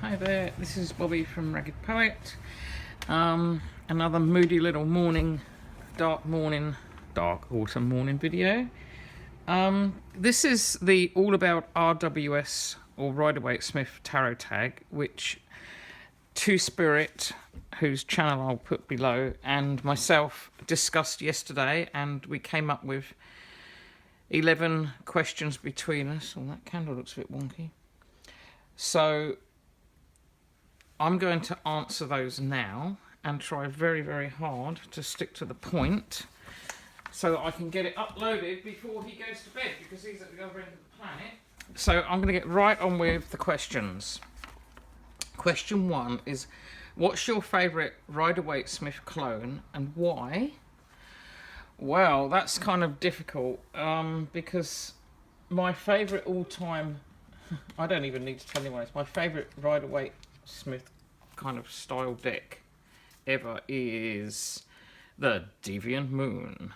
Hi there, this is Bobby from Ragged Poet. Another moody little dark autumn morning video. This is the all about RWS or Rider-Waite Tarot Tag, which Two Spirit, whose channel I'll put below, and myself discussed yesterday, and we came up with 11 questions between us. Oh, that candle looks a bit wonky. So I'm going to answer those now and try very, very hard to stick to the point so that I can get it uploaded before he goes to bed, because he's at the other end of the planet. So I'm going to get right on with the questions. Question 1 is, what's your favourite Rider-Waite Smith clone and why? Well, that's kind of difficult because my favourite all-time, I don't even need to tell you why, it's my favourite Rider-Waite Smith kind of style deck ever is the Deviant Moon.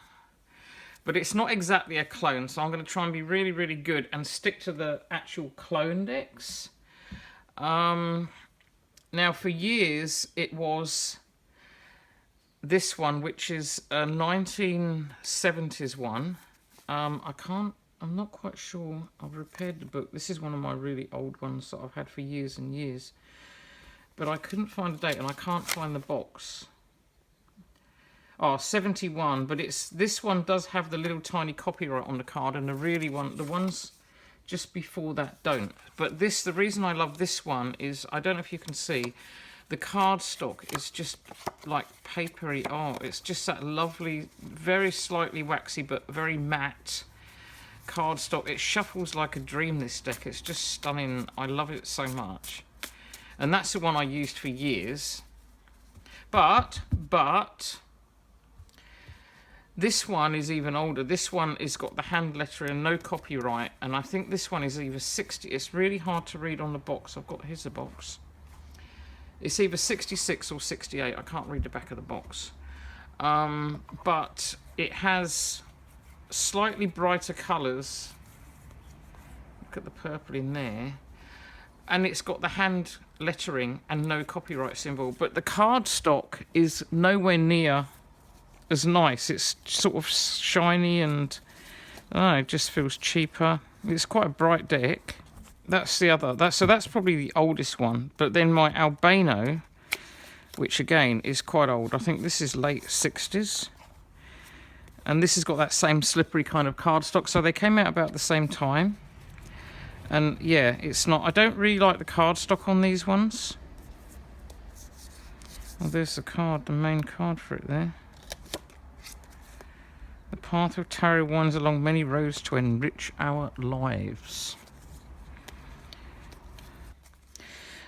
But it's not exactly a clone, so I'm going to try and be really, really good and stick to the actual clone decks. Now, for years, it was this one, which is a 1970s one. I'm not quite sure. I've repaired the book. This is one of my really old ones that I've had for years and years. But I couldn't find a date, and I can't find the box. Oh, 71, but this one does have the little tiny copyright on the card, and the ones just before that don't. But the reason I love this one is, I don't know if you can see, the cardstock is just like papery. Oh, it's just that lovely, very slightly waxy, but very matte cardstock. It shuffles like a dream, this deck. It's just stunning. I love it so much. And that's the one I used for years. But this one is even older. This one has got the hand lettering and no copyright. And I think this one is either 60. It's really hard to read on the box. Here's the box. It's either 66 or 68. I can't read the back of the box. But it has slightly brighter colours. Look at the purple in there. And it's got the hand lettering and no copyright symbol, but the cardstock is nowhere near as nice. It's sort of shiny and I don't know, it just feels cheaper. It's quite a bright deck. That's the other. So that's probably the oldest one. But then my Albano, which again is quite old. I think this is late 60s. And this has got that same slippery kind of cardstock. So they came out about the same time. And yeah, it's not. I don't really like the cardstock on these ones. Oh, there's the card, the main card for it there. The path of tarot winds along many roads to enrich our lives.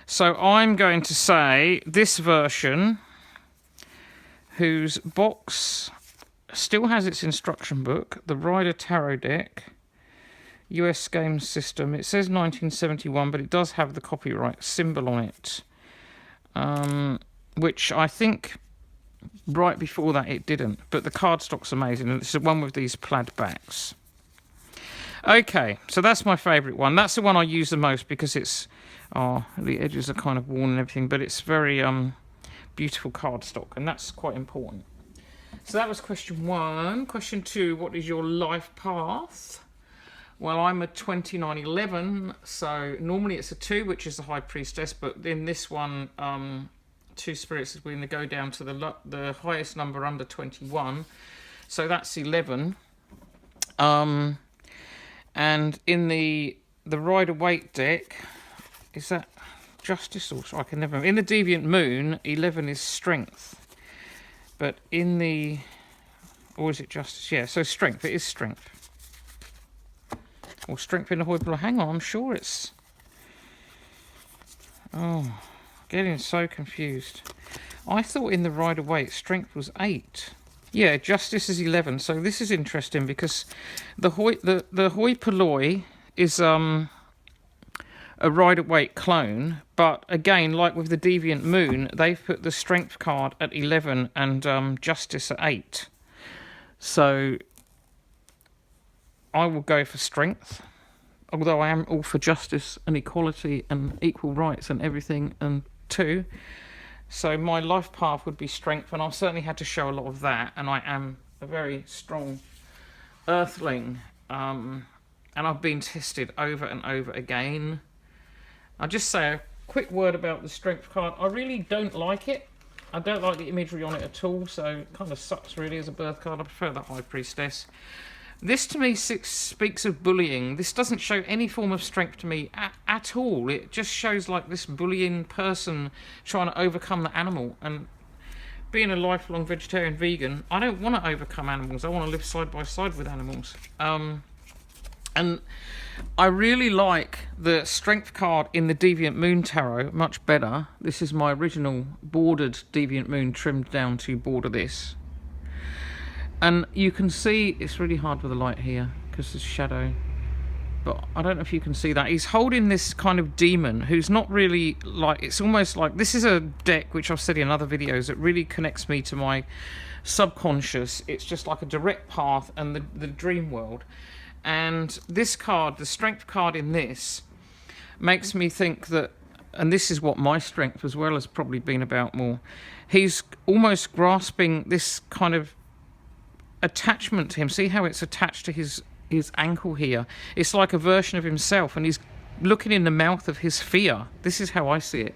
So I'm going to say this version, whose box still has its instruction book, the Rider Tarot deck. US game system. It says 1971, but it does have the copyright symbol on it, which I think right before that it didn't. But the cardstock's amazing, and it's the one with these plaid backs. Okay, so that's my favourite one. That's the one I use the most because it's the edges are kind of worn and everything, but it's very beautiful cardstock, and that's quite important. So that was question 1. Question 2: what is your life path? Well, I'm a 2911, so normally it's a 2, which is the High Priestess, but in this one, Two Spirits is going to go down to the highest number under 21, so that's 11. And in the Rider-Waite deck, is that Justice or I can never remember. In the Deviant Moon, 11 is Strength, but in the, or is it Justice? Yeah, so Strength, it is Strength. Or Strength in the Hoi Polloi. Hang on, I'm sure it's... Oh, getting so confused. I thought in the Rider-Waite Strength was 8. Yeah, Justice is 11. So this is interesting because the Hoi Polloi is a Rider-Waite clone, but again, like with the Deviant Moon, they've put the Strength card at 11 and Justice at 8. So I will go for Strength. although I am all for justice and equality and equal rights and everything and too. So my life path would be strength, and I've certainly had to show a lot of that, and I am a very strong earthling, and I've been tested over and over again. I'll just say a quick word about the strength card. I really don't like it. I don't like the imagery on it at all, so it kind of sucks really as a birth card. I prefer the High Priestess. This to me speaks of bullying. This doesn't show any form of strength to me at all. It just shows like this bullying person trying to overcome the animal. And being a lifelong vegetarian vegan, I don't want to overcome animals. I want to live side by side with animals. And I really like the strength card in the Deviant Moon Tarot much better. This is my original bordered Deviant Moon trimmed down to border this. And you can see, it's really hard with the light here because there's shadow, but I don't know if you can see that. He's holding this kind of demon who's not really like, it's almost like, this is a deck which I've said in other videos that really connects me to my subconscious. It's just like a direct path and the dream world. And this card, the strength card in this, makes me think that, and this is what my strength as well has probably been about more, he's almost grasping this kind of attachment to him. See how it's attached to his ankle here? It's like a version of himself, and he's looking in the mouth of his fear. This is how I see it,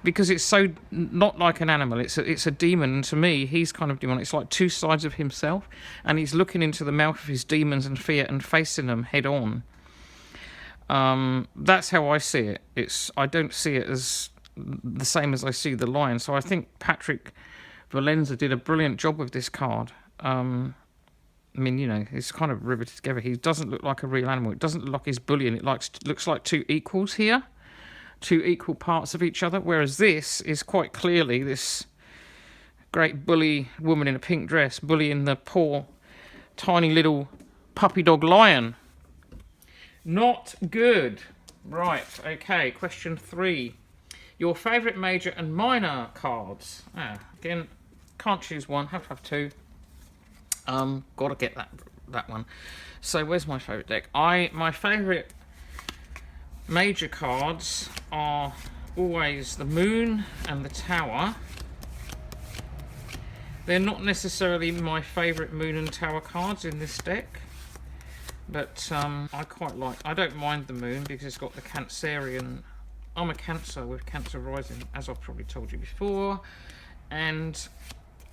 because it's so not like an animal. It's a demon, and to me he's kind of demon. It's like two sides of himself, and he's looking into the mouth of his demons and fear and facing them head on. That's how I see it. I don't see it as the same as I see the lion. So I think Patrick Valenza did a brilliant job with this card. I mean, you know, it's kind of riveted together. He doesn't look like a real animal. It doesn't look like he's bullying. It looks like two equals here, two equal parts of each other. Whereas this is quite clearly this great bully woman in a pink dress bullying the poor, tiny little puppy dog lion. Not good. Right, okay, question 3. Your favourite major and minor cards. Again, can't choose one, have to have 2. Gotta get that one. So where's my favourite deck? My favourite major cards are always the Moon and the Tower. They're not necessarily my favourite Moon and Tower cards in this deck, but I quite like. I don't mind the Moon because it's got the Cancerian. I'm a Cancer with Cancer rising, as I've probably told you before, and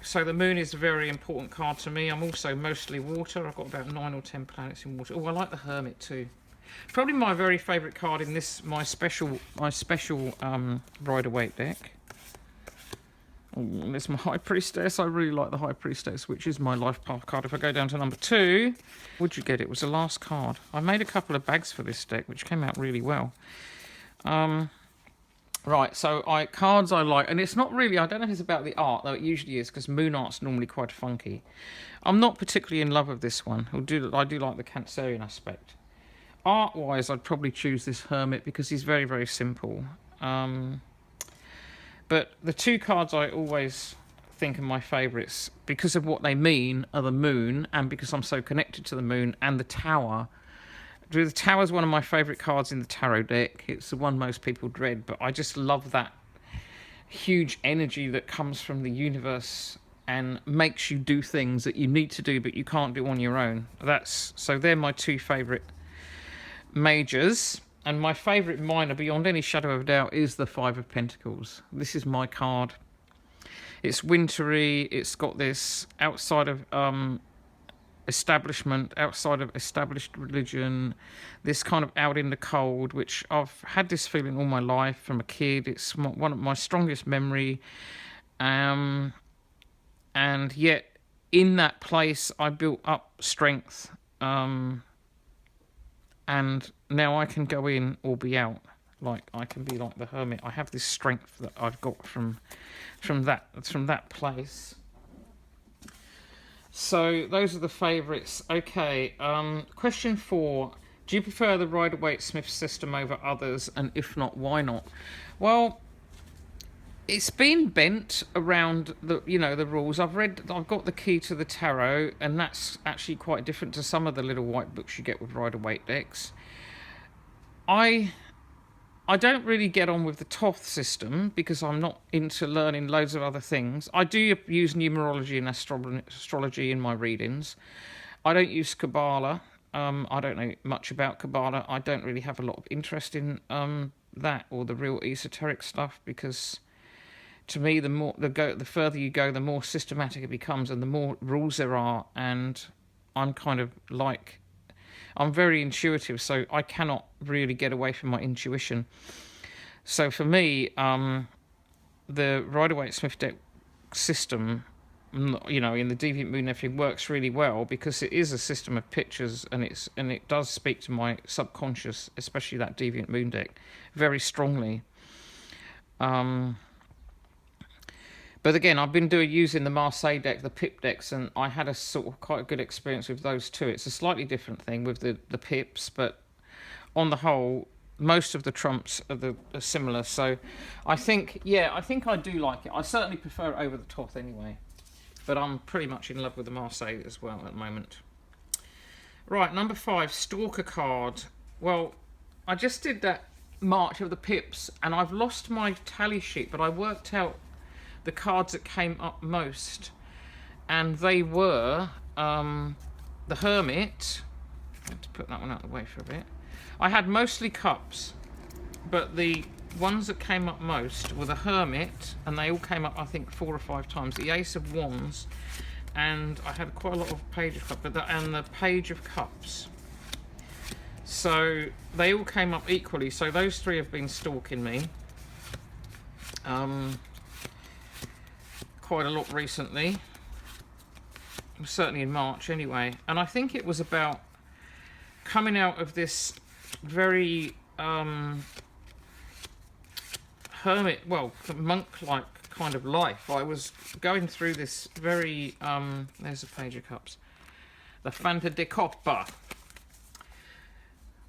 so the Moon is a very important card to me. I'm also mostly water. I've got about 9 or 10 planets in water. Oh, I like the Hermit too. Probably my very favourite card in this, my special Rider-Waite deck. Oh, it's my High Priestess. I really like the High Priestess, which is my life path card. If I go down to number 2, would you get it? It was the last card. I made a couple of bags for this deck, which came out really well. Right, so cards I like, and it's not really, I don't know if it's about the art, though it usually is, because Moon art's normally quite funky. I'm not particularly in love with this one. I do like the Cancerian aspect. Art-wise, I'd probably choose this Hermit because he's very, very simple. But the 2 cards I always think are my favourites, because of what they mean, are the Moon, and because I'm so connected to the Moon, and the Tower. The Tower is one of my favourite cards in the tarot deck. It's the one most people dread, but I just love that huge energy that comes from the universe and makes you do things that you need to do but you can't do on your own. So they're my 2 favourite majors. And my favourite minor, beyond any shadow of a doubt, is the 5 of Pentacles. This is my card. It's wintry. It's got this outside of establishment, outside of established religion, this kind of out in the cold, which I've had this feeling all my life from a kid. It's one of my strongest memory, and yet in that place I built up strength, and now I can go in or be out. Like I can be like the Hermit. I have this strength that I've got from that place. So those are the favourites. Okay, question 4. Do you prefer the Rider-Waite Smith system over others? And if not, why not? Well, it's been bent around the, you know, the rules. I've got the Key to the Tarot, and that's actually quite different to some of the little white books you get with Rider-Waite decks. I don't really get on with the Thoth system because I'm not into learning loads of other things. I do use numerology and astrology in my readings. I don't use Kabbalah. I don't know much about Kabbalah. I don't really have a lot of interest in that or the real esoteric stuff, because to me, the further you go, the more systematic it becomes and the more rules there are. And I'm kind of like, I'm very intuitive, so I cannot really get away from my intuition. So for me, the Rider-Waite-Smith deck system, you know, in the Deviant Moon, everything works really well because it is a system of pictures, and it does speak to my subconscious, especially that Deviant Moon deck, very strongly. But again, I've been using the Marseille deck, the pip decks, and I had a sort of quite a good experience with those too. It's a slightly different thing with the pips, but on the whole, most of the trumps are similar. So I think I do like it. I certainly prefer it over the Thoth anyway. But I'm pretty much in love with the Marseille as well at the moment. Right, number 5, Stalker card. Well, I just did that March of the Pips, and I've lost my tally sheet, but I worked out the cards that came up most, and they were the Hermit. I have to put that one out of the way for a bit. I had mostly cups, but the ones that came up most were the Hermit, and they all came up, I think, 4 or 5 times. The Ace of Wands, and I had quite a lot of Page of Cups, and the Page of Cups. So they all came up equally. So those 3 have been stalking me quite a lot recently. Certainly in March, anyway. And I think it was about coming out of this very hermit, well, monk-like kind of life. I was going through this very there's a Page of Cups, the Fanta de Coppa.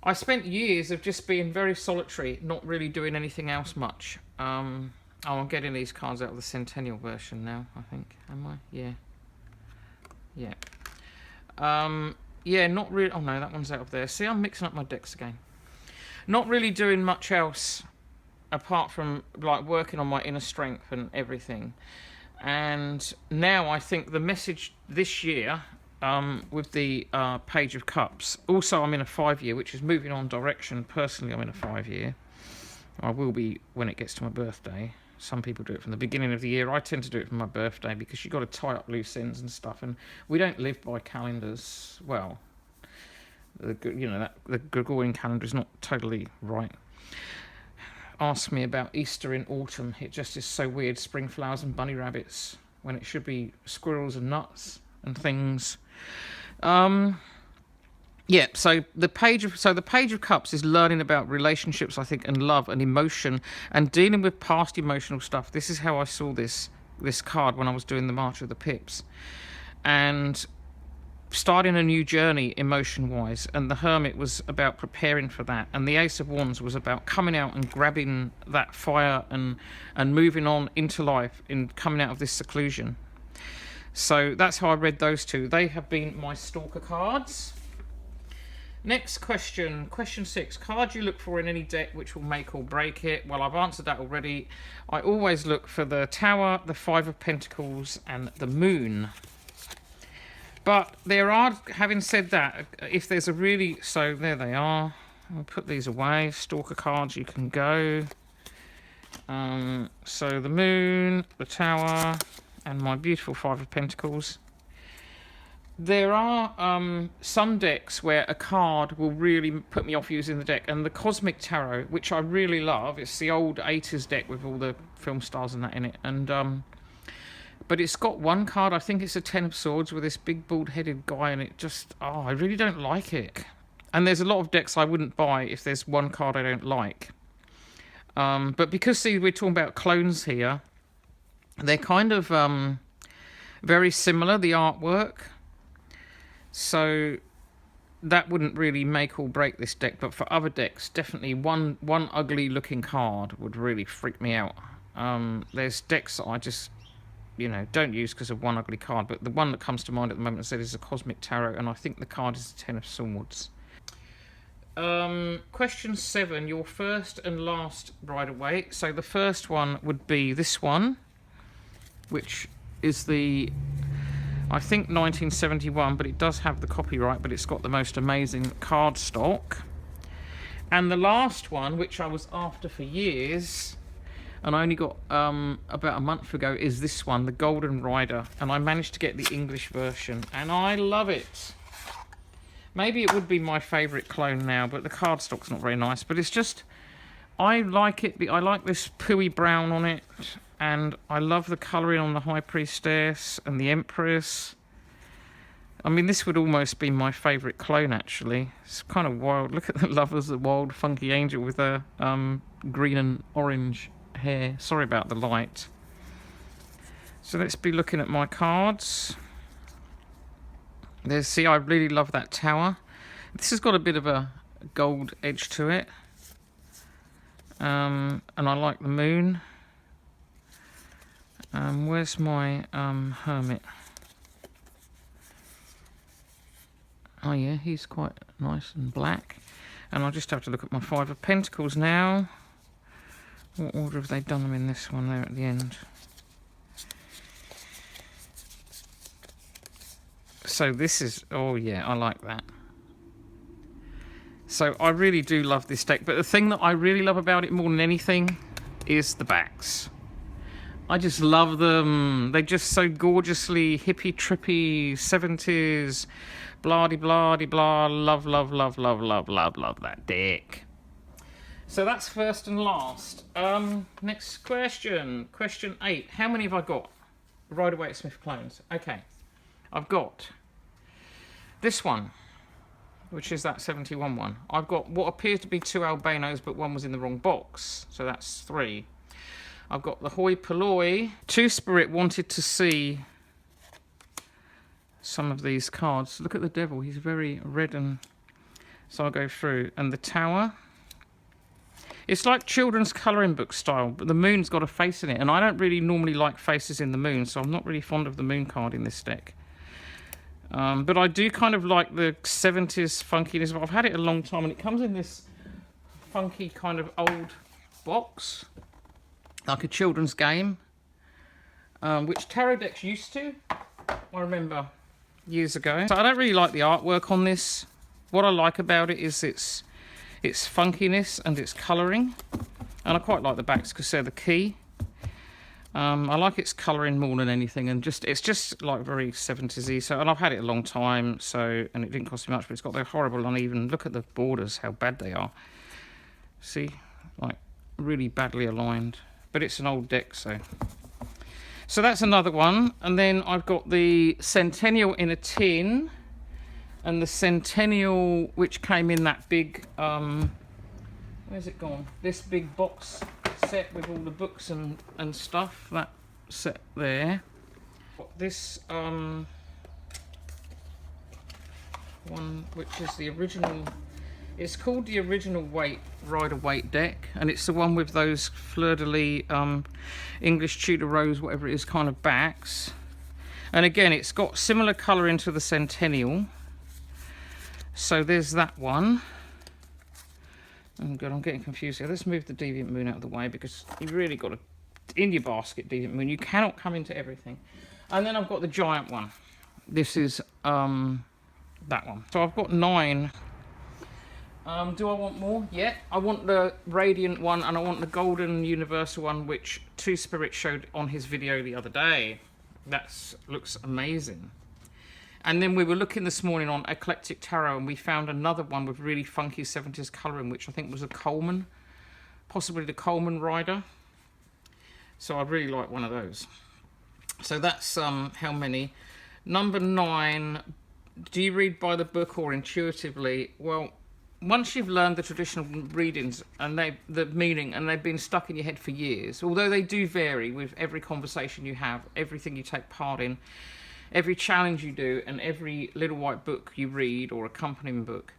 I spent years of just being very solitary, not really doing anything else much. I'm getting these cards out of the Centennial version now, I think. Am I? Yeah. Yeah, not really. Oh no, that one's out of there. See, I'm mixing up my decks again. Not really doing much else apart from like working on my inner strength and everything. And now I think the message this year, with the Page of Cups, also I'm in a 5-year, which is moving on direction. Personally, I'm in a 5-year. I will be when it gets to my birthday. Some people do it from the beginning of the year. I tend to do it for my birthday because you've got to tie up loose ends and stuff, and we don't live by calendars. Well, the Gregorian calendar is not totally right. Ask me about Easter in autumn. It just is so weird. Spring flowers and bunny rabbits when it should be squirrels and nuts and things. Yeah, so the Page of Cups is learning about relationships, I think, and love and emotion and dealing with past emotional stuff. This is how I saw this card when I was doing the March of the Pips, and starting a new journey emotion-wise. And the Hermit was about preparing for that, and the Ace of Wands was about coming out and grabbing that fire and moving on into life and coming out of this seclusion. So that's how I read those 2. They have been my stalker cards. Next question, question 6. Card you look for in any deck which will make or break it. Well, I've answered that already. I always look for the Tower, the 5 of Pentacles, and the Moon. But there are, having said that, if there's a really... So there they are. I'll put these away. Stalker cards, you can go. So the Moon, the Tower, and my beautiful 5 of Pentacles. There are some decks where a card will really put me off using the deck, and the Cosmic Tarot, which I really love, it's the old 80s deck with all the film stars and that in it, and but it's got one card, I think it's a 10 of Swords with this big bald-headed guy, and it just, I really don't like it. And there's a lot of decks I wouldn't buy if there's one card I don't like. But because, see, we're talking about clones here, they're kind of very similar, the artwork. So that wouldn't really make or break this deck, but for other decks, definitely one ugly looking card would really freak me out. There's decks that I just, you know, don't use because of one ugly card, but the one that comes to mind at the moment, I said, is a Cosmic Tarot, and I think the card is the Ten of Swords. Question 7, your first and last Rider-Waite. So the first one would be this one, which is the, I think 1971, but it does have the copyright, but it's got the most amazing card stock. And the last one, which I was after for years, and I only got about a month ago, is this one, the Golden Rider, and I managed to get the English version, and I love it. Maybe it would be my favourite clone now, but the cardstock's not very nice. But it's just, I like it. I like this pooey brown on it, and I love the colouring on the High Priestess and the Empress. I mean, this would almost be my favourite clone, actually. It's kind of wild. Look at the Lovers, the wild, funky angel with a green and orange hair. Sorry about the light. So let's be looking at my cards. There's, see, I really love that tower. This has got a bit of a gold edge to it. And I like the moon. Where's my hermit? Oh yeah, he's quite nice and black. And I'll just have to look at my Five of Pentacles now. What order have they done them in this one there at the end? So this is, oh yeah, I like that. So I really do love this deck, but the thing that I really love about it more than anything is the backs. I just love them. They're just so gorgeously hippie trippy 70s, blah de blah de blah. Love, love, love, love, love, love, love that deck. So that's first and last. Next question. Question 8. How many have I got? Rider-Waite Smith clones. Okay. I've got this one, which is that 71 one. I've got what appears to be 2 albinos, but one was in the wrong box. So that's 3. I've got the Hoi Polloi. Two Spirit wanted to see some of these cards. Look at the Devil. He's very red, and so I'll go through. And the Tower. It's like children's colouring book style, but the moon's got a face in it. And I don't really normally like faces in the moon, so I'm not really fond of the moon card in this deck. But I do kind of like the 70s funkiness. I've had it a long time, and it comes in this funky kind of old box, like a children's game, which tarot decks used to, I remember years ago. So I don't really like the artwork on this. What I like about it is its funkiness and its colouring, and I quite like the backs because they're the key. I like its colouring more than anything, and it's just like very 70s-y. So, and I've had it a long time, so, and it didn't cost me much, but it's got the horrible uneven. Look at the borders, how bad they are. See, like really badly aligned. But it's an old deck, so that's another one. And then I've got the Centennial in a tin, and the Centennial which came in that big where's it gone? This big box set with all the books and stuff, that set there. This one, which is the original, it's called the original Waite Rider-Waite deck, and it's the one with those fleur-de-lis English Tudor Rose, whatever it is, kind of backs. And again, it's got similar colour into the Centennial. So there's that one. Oh god, I'm getting confused here. Let's move the Deviant Moon out of the way, because you've really got to, in your basket, Deviant Moon. You cannot come into everything. And then I've got the giant one. This is that one. So I've got 9. Do I want more? Yeah. I want the Radiant one, and I want the Golden Universal one, which Two Spirit showed on his video the other day. That looks amazing. And then we were looking this morning on Eclectic Tarot, and we found another one with really funky 70s colouring, which I think was a Coleman, possibly the Coleman Rider. So I really like one of those. So that's how many. Number 9, do you read by the book or intuitively? Well, once you've learned the traditional readings and the meaning, and they've been stuck in your head for years, although they do vary with every conversation you have, everything you take part in, every challenge you do, and every little white book you read or accompanying book.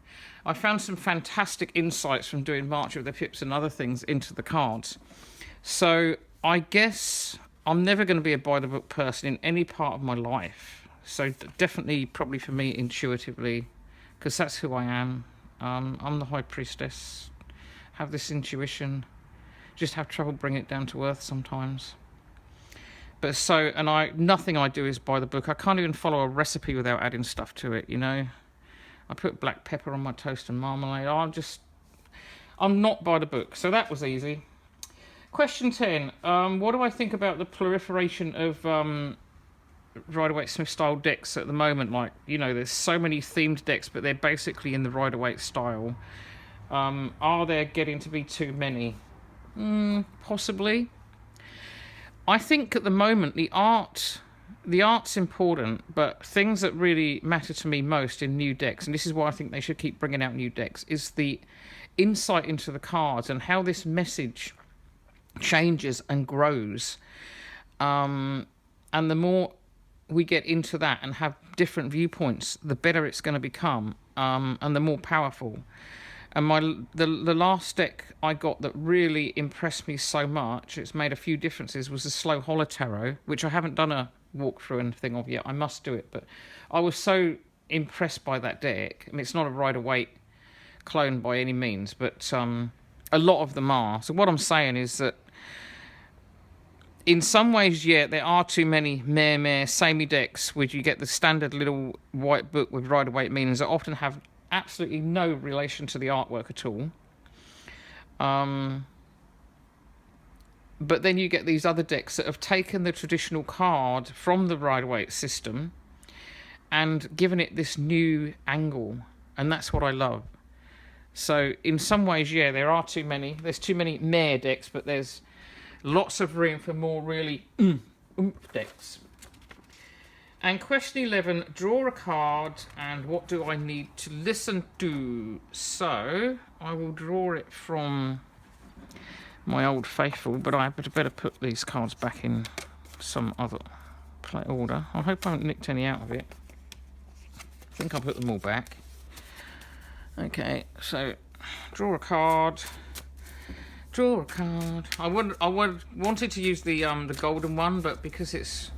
I found some fantastic insights from doing March of the Pips and other things into the cards. So I guess I'm never going to be a by-the-book person in any part of my life. So definitely, probably for me, intuitively, because that's who I am. I'm the High Priestess. Have this intuition. Just have trouble bringing it down to earth sometimes. But so, and nothing I do is by the book. I can't even follow a recipe without adding stuff to it, you know. I put black pepper on my toast and marmalade. I'm not by the book. So that was easy. Question 10. What do I think about the proliferation of Rider-Waite Smith style decks at the moment? Like, you know, there's so many themed decks, but they're basically in the Rider-Waite style. Are there getting to be too many? Possibly. I think at the moment the art's important, but things that really matter to me most in new decks, and this is why I think they should keep bringing out new decks, is the insight into the cards and how this message changes and grows. And the more we get into that and have different viewpoints, the better it's going to become, and the more powerful. And the last deck I got that really impressed me so much, it's made a few differences, was the Slow Hollow Tarot, which I haven't done a walkthrough and thing of yet. I must do it, but I was so impressed by that deck. I mean, it's not a Rider-Waite clone by any means, but a lot of them are. So what I'm saying is that in some ways, yeah, there are too many samey decks, where you get the standard little white book with Rider-Waite meanings that often have absolutely no relation to the artwork at all. But then you get these other decks that have taken the traditional card from the Rider-Waite system and given it this new angle, and that's what I love. So in some ways, yeah, there are too many. There's too many meh decks, but there's lots of room for more really oomph decks. And question 11, draw a card, and what do I need to listen to? So I will draw it from my old faithful, but I better put these cards back in some other play order. I hope I haven't nicked any out of it. I think I'll put them all back. Okay, so draw a card. Draw a card. I wanted to use the golden one, but because it's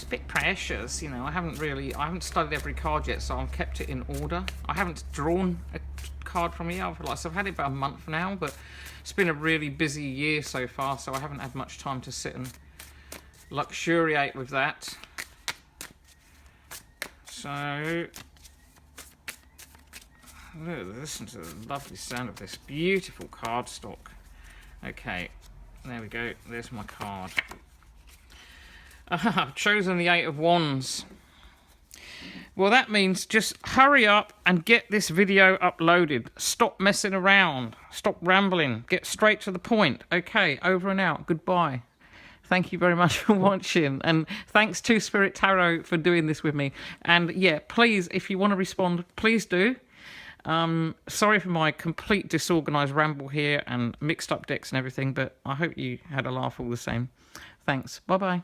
a bit precious, you know, I haven't studied every card yet, so I've kept it in order. I haven't drawn a card from here. I've had it about a month now, but it's been a really busy year so far, so I haven't had much time to sit and luxuriate with that. So listen to the lovely sound of this beautiful cardstock. Okay, there we go. There's my card. I've chosen the 8 of Wands. Well, that means just hurry up and get this video uploaded. Stop messing around. Stop rambling. Get straight to the point. Okay, over and out. Goodbye. Thank you very much for watching. And thanks to Spirit Tarot for doing this with me. And yeah, please, if you want to respond, please do. Sorry for my complete disorganised ramble here and mixed up decks and everything, but I hope you had a laugh all the same. Thanks. Bye-bye.